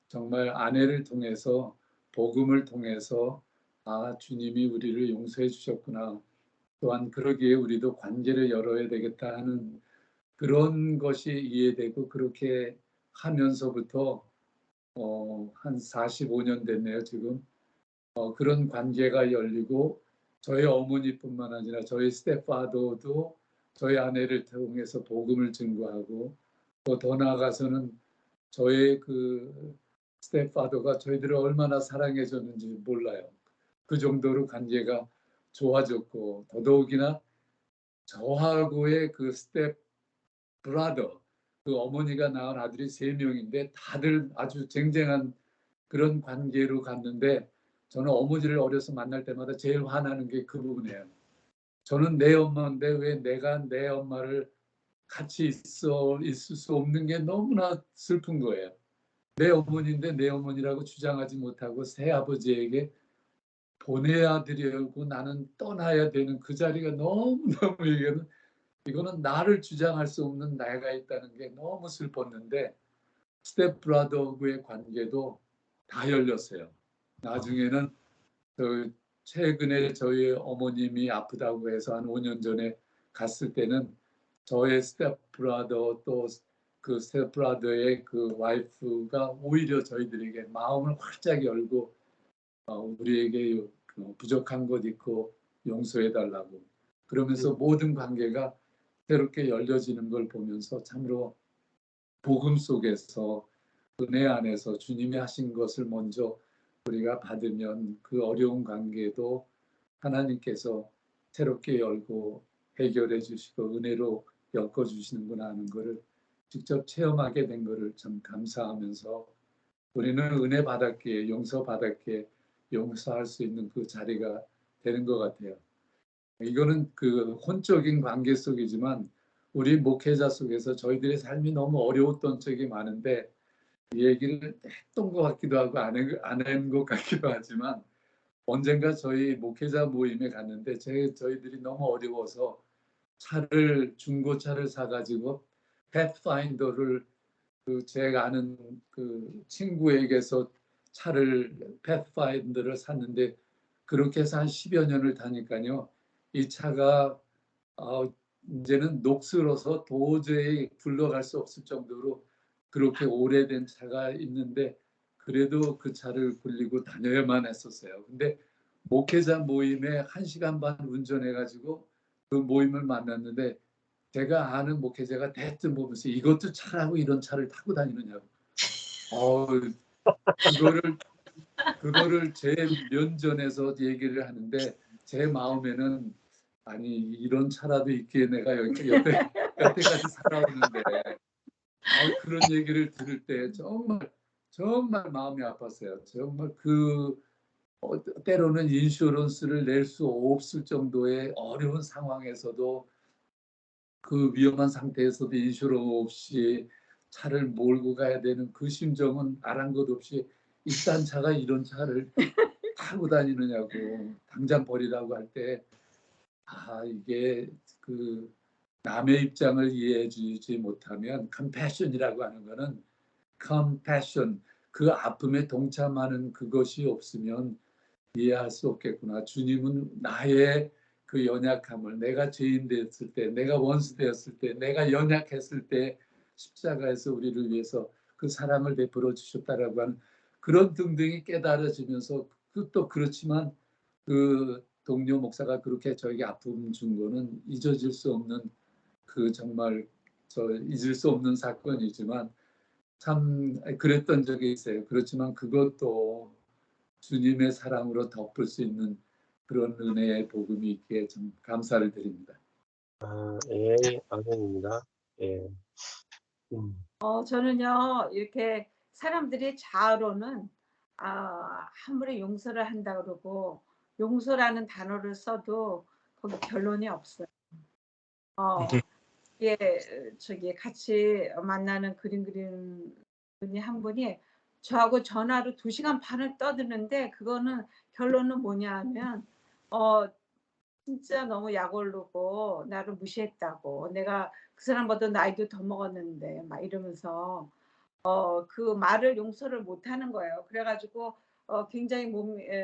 정말 아내를 통해서, 복음을 통해서 주님이 우리를 용서해 주셨구나, 또한 그러기에 우리도 관계를 열어야 되겠다 하는 그런 것이 이해되고, 그렇게 하면서부터 한 45년 됐네요 지금. 그런 관계가 열리고 저희 어머니뿐만 아니라 저희 스텝파더도 저희 아내를 통해서 복음을 증거하고, 또 더 나아가서는 저의 그 스텝파더가 저희들을 얼마나 사랑해줬는지 몰라요. 그 정도로 관계가 좋아졌고, 더더욱이나 저하고의 그 스텝 브라더, 그 어머니가 낳은 아들이 3명인데 다들 아주 쟁쟁한 그런 관계로 갔는데, 저는 어머니를 어려서 만날 때마다 제일 화나는 게 그 부분이에요. 저는 내 엄마인데 왜 내가 내 엄마를 같이 있을 수 없는 게 너무나 슬픈 거예요. 내 어머니인데 내 어머니라고 주장하지 못하고 새아버지에게 보내야 되려고 나는 떠나야 되는 그 자리가 너무너무 이거는 나를 주장할 수 없는 내가 있다는 게 너무 슬펐는데, 스텝 브라더하고의 관계도 다 열렸어요. 나중에는 최근에 저희 어머님이 아프다고 해서 한 5년 전에 갔을 때는 저의 스텝브라더 또 그 스텝브라더의 그 와이프가 오히려 저희들에게 마음을 활짝 열고 우리에게 부족한 것 있고 용서해 달라고 그러면서 모든 관계가 새롭게 열려지는 걸 보면서 참으로 복음 속에서 은혜 안에서 주님이 하신 것을 먼저 우리가 받으면 그 어려운 관계도 하나님께서 새롭게 열고 해결해 주시고 은혜로 엮어 주시는구나 하는 것을 직접 체험하게 된 것을 참 감사하면서 우리는 은혜 받았기에 용서 받았기에 용서할 수 있는 그 자리가 되는 것 같아요. 이거는 그 혼적인 관계 속이지만 우리 목회자 속에서 저희들의 삶이 너무 어려웠던 적이 많은데 이 얘기를 했던 것 같기도 하고 안 한 것 같기도 하지만 언젠가 저희 목회자 모임에 갔는데 저희들이 너무 어려워서 중고차를 사가지고 패스파인더를 그 제가 아는 그 친구에게서 패스파인더를 샀는데 그렇게 해서 한 10여 년을 타니까요. 이 차가 이제는 녹슬어서 도저히 굴러갈 수 없을 정도로 그렇게 오래된 차가 있는데 그래도 그 차를 굴리고 다녀야만 했었어요. 근데 목회자 모임에 1시간 반 운전해가지고 그 모임을 만났는데 제가 아는 목회자가 대뜸 보면서 이것도 차라고 이런 차를 타고 다니느냐고. 그거를 제 면전에서 얘기를 하는데 제 마음에는 아니 이런 차라도 있기에 내가 여태까지 살아오는데 그런 얘기를 들을 때 정말 마음이 아팠어요. 정말 때로는 인슈런스를 낼 수 없을 정도의 어려운 상황에서도 그 위험한 상태에서도 인슈런스 없이 차를 몰고 가야 되는 그 심정은 아랑곳 없이 이딴 차가 이런 차를 타고 다니느냐고 당장 버리라고 할 때 이게 그 남의 입장을 이해해 주지 못하면 컴패션이라고 하는 거는 컴패션 그 아픔에 동참하는 그것이 없으면 이해할 수 없겠구나. 주님은 나의 그 연약함을 내가 죄인 되었을 때 내가 원수 되었을 때 내가 연약했을 때 십자가에서 우리를 위해서 그 사랑을 베풀어 주셨다라고 하는 그런 등등이 깨달아지면서 또 그렇지만 그 동료 목사가 그렇게 저에게 아픔 준 거는 잊어질 수 없는 그 정말 잊을 수 없는 사건이지만 참 그랬던 적이 있어요. 그렇지만 그것도 주님의 사랑으로 덮을 수 있는 그런 은혜의 복음이 있기에 참 감사를 드립니다. 예, 아멘입니다. 예. 저는요 이렇게 사람들이 자아로는 함부로 용서를 한다 그러고 용서라는 단어를 써도 거기 결론이 없어요. 저기 같이 만나는 그림 그리는 분이 한 분이 저하고 전화로 2시간 반을 떠드는데 그거는 결론은 뭐냐 하면 진짜 너무 약 오르고 나를 무시했다고 내가 그 사람보다 나이도 더 먹었는데 막 이러면서 그 말을 용서를 못 하는 거예요. 그래가지고 굉장히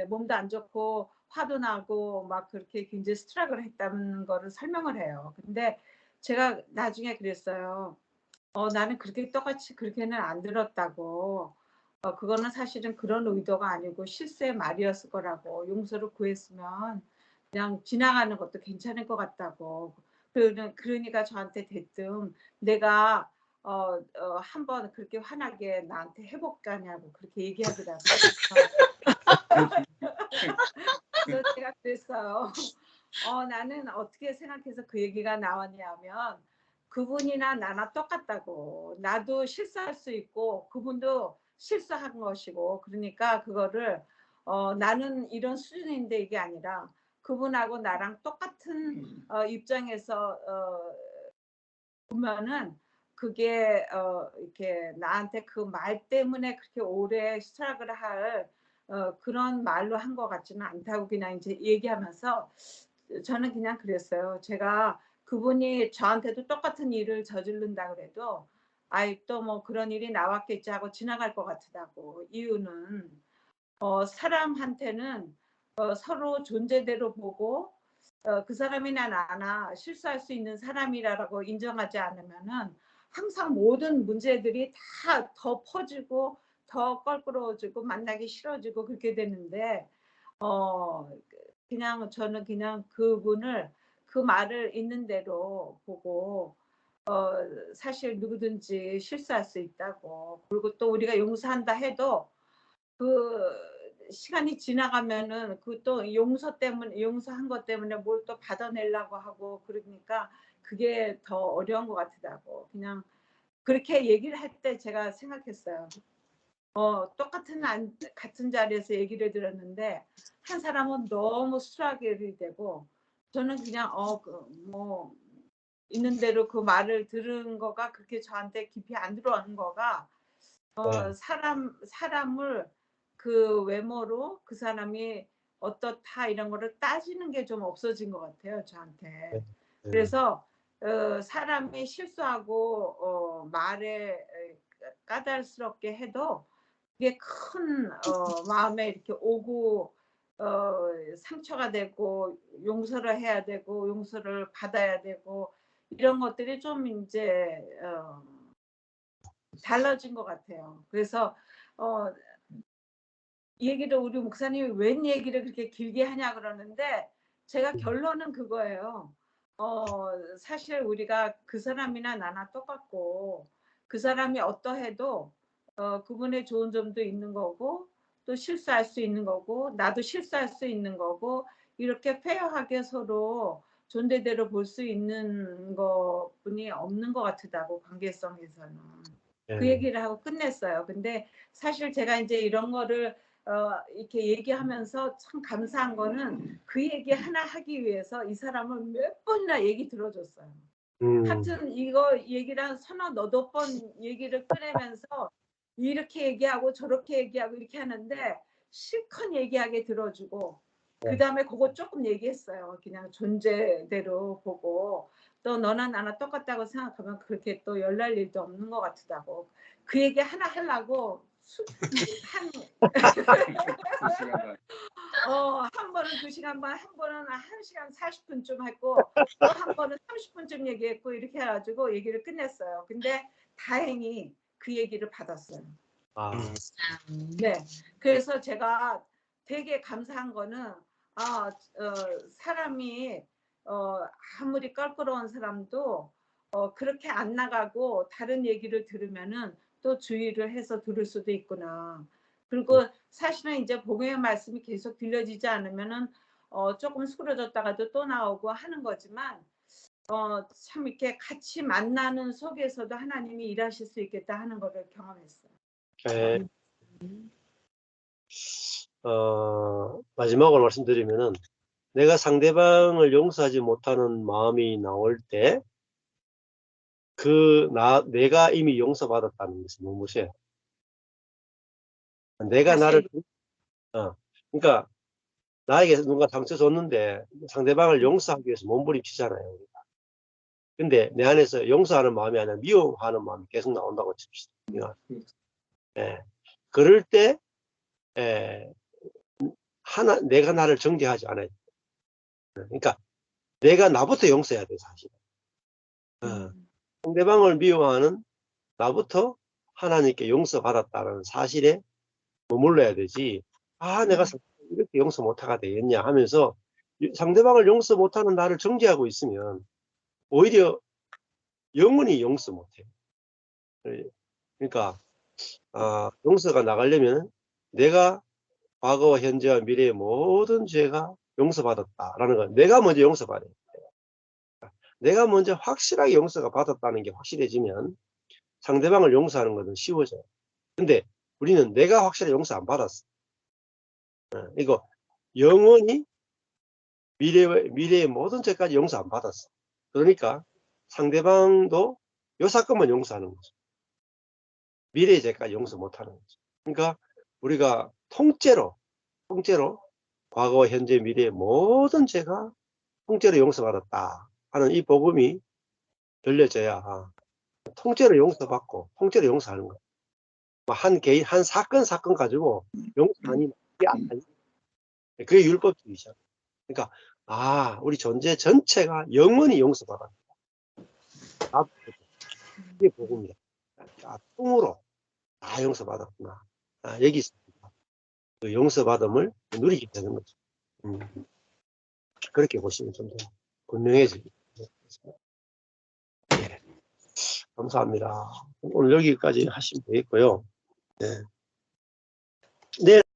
몸도 안 좋고 화도 나고 막 그렇게 굉장히 스트럭을 했다는 거를 설명을 해요. 근데 제가 나중에 그랬어요. 나는 그렇게 똑같이 그렇게는 안 들었다고. 그거는 사실은 그런 의도가 아니고 실수의 말이었을 거라고. 용서를 구했으면 그냥 지나가는 것도 괜찮을 것 같다고. 그러니까 저한테 대뜸 내가 한번 그렇게 화나게 나한테 해볼까냐고 그렇게 얘기하더라고요. 그래서 제가 그랬어요. 나는 어떻게 생각해서 그 얘기가 나왔냐면 그분이나 나나 똑같다고. 나도 실수할 수 있고 그분도 실수한 것이고 그러니까 그거를 나는 이런 수준인데 이게 아니라 그분하고 나랑 똑같은 입장에서 보면은 그게 이렇게 나한테 그 말 때문에 그렇게 오래 스트럭을 할 그런 말로 한 것 같지는 않다고 그냥 이제 얘기하면서 저는 그냥 그랬어요. 제가 그분이 저한테도 똑같은 일을 저지른다 그래도 또 뭐 그런 일이 나왔겠지 하고 지나갈 것 같다고. 이유는 사람한테는 서로 존재대로 보고 그 사람이나 나나 실수할 수 있는 사람이라고 인정하지 않으면은 항상 모든 문제들이 다 더 퍼지고 더 껄끄러워지고 만나기 싫어지고 그렇게 되는데 그냥 저는 그냥 그분을 그 말을 있는 대로 보고 사실 누구든지 실수할 수 있다고, 그리고 또 우리가 용서한다 해도 그 시간이 지나가면은 그 또 용서 때문에 용서한 것 때문에 뭘 또 받아내려고 하고 그러니까 그게 더 어려운 것 같더라고. 그냥 그렇게 얘기를 할 때 제가 생각했어요. 똑같은 같은 자리에서 얘기를 들었는데 한 사람은 너무 수락이 되고 저는 그냥 뭐 있는 대로 그 말을 들은 거가 그렇게 저한테 깊이 안 들어오는 거가 사람을 그 외모로 그 사람이 어떻다 이런 거를 따지는 게 좀 없어진 것 같아요, 저한테. 그래서 사람이 실수하고 말에 까다롭게 해도 그게 큰 마음에 이렇게 오고 상처가 되고 용서를 해야 되고 용서를 받아야 되고 이런 것들이 좀 이제 달라진 것 같아요. 그래서 얘기를 우리 목사님이 웬 얘기를 그렇게 길게 하냐 그러는데 제가 결론은 그거예요. 사실 우리가 그 사람이나 나나 똑같고 그 사람이 어떠해도 그분의 좋은 점도 있는 거고 또 실수할 수 있는 거고 나도 실수할 수 있는 거고 이렇게 페어하게 서로 존재대로 볼 수 있는 것뿐이 없는 것 같다고 관계성에서는. 그 얘기를 하고 끝냈어요. 근데 사실 제가 이제 이런 거를 이렇게 얘기하면서 참 감사한 거는 그 얘기 하나 하기 위해서 이 사람을 몇 번이나 얘기 들어줬어요. 하여튼 이거 얘기를 한 서너 너덟 번 얘기를 꺼내면서 이렇게 얘기하고 저렇게 얘기하고 이렇게 하는데 실컷 얘기하게 들어주고 그 다음에 그거 조금 얘기했어요. 그냥 존재대로 보고 또 너나 나나 똑같다고 생각하면 그렇게 또 열날 일도 없는 것 같다고 그 얘기 하나 하려고 한 번은 2시간 반, 한 번은 1시간 40분쯤 했고 또 한 번은 30분쯤 얘기했고 이렇게 해가지고 얘기를 끝냈어요. 근데 다행히 그 얘기를 받았어요. 네, 그래서 제가 되게 감사한 거는 사람이 아무리 껄끄러운 사람도 그렇게 안 나가고 다른 얘기를 들으면은 또 주의를 해서 들을 수도 있구나. 그리고 사실은 이제 복음의 말씀이 계속 들려지지 않으면은 조금 수그러졌다가도 또 나오고 하는 거지만 참 이렇게 같이 만나는 속에서도 하나님이 일하실 수 있겠다 하는 것을 경험했어요. 네. 마지막으로 말씀드리면은 내가 상대방을 용서하지 못하는 마음이 나올 때 내가 이미 용서받았다는 것은 무엇이에요? 내가 나를 그러니까 나에게 누가 상처 줬는데 상대방을 용서하기 위해서 몸부림치잖아요. 우리가. 근데 내 안에서 용서하는 마음이 아니라 미워하는 마음이 계속 나온다고 칩시다. 예. 그럴 때 내가 나를 정죄하지 않아요. 그러니까 내가 나부터 용서해야 돼, 사실. 상대방을 미워하는 나부터 하나님께 용서받았다는 사실에 머물러야 되지. 내가 이렇게 용서 못하가 되겠냐 하면서 상대방을 용서 못하는 나를 정죄하고 있으면 오히려 영원히 용서 못해요. 그러니까 용서가 나가려면 내가 과거와 현재와 미래의 모든 죄가 용서받았다라는 건 내가 먼저 용서받아야 돼요. 내가 먼저 확실하게 용서가 받았다는 게 확실해지면 상대방을 용서하는 것은 쉬워져요. 근데 우리는 내가 확실히 용서 안 받았어. 이거 영원히 미래의 모든 죄까지 용서 안 받았어. 그러니까 상대방도 요 사건만 용서하는 거죠. 미래의 죄까지 용서 못하는 거죠. 그러니까 우리가 통째로 과거, 현재, 미래의 모든 죄가 통째로 용서받았다 하는 이 복음이 들려져야 통째로 용서받고 통째로 용서하는 거예요. 한 사건 가지고 용서하니 그게 율법주의죠. 그러니까 우리 존재 전체가 영원히 용서받았다. 이게 복음이다. 통으로 다 용서받았구나. 여기 있습니다. 그 용서받음을 누리게 되는 거죠. 그렇게 보시면 좀 더 분명해집니다. 예. 감사합니다. 오늘 여기까지 하시면 되겠고요. 네.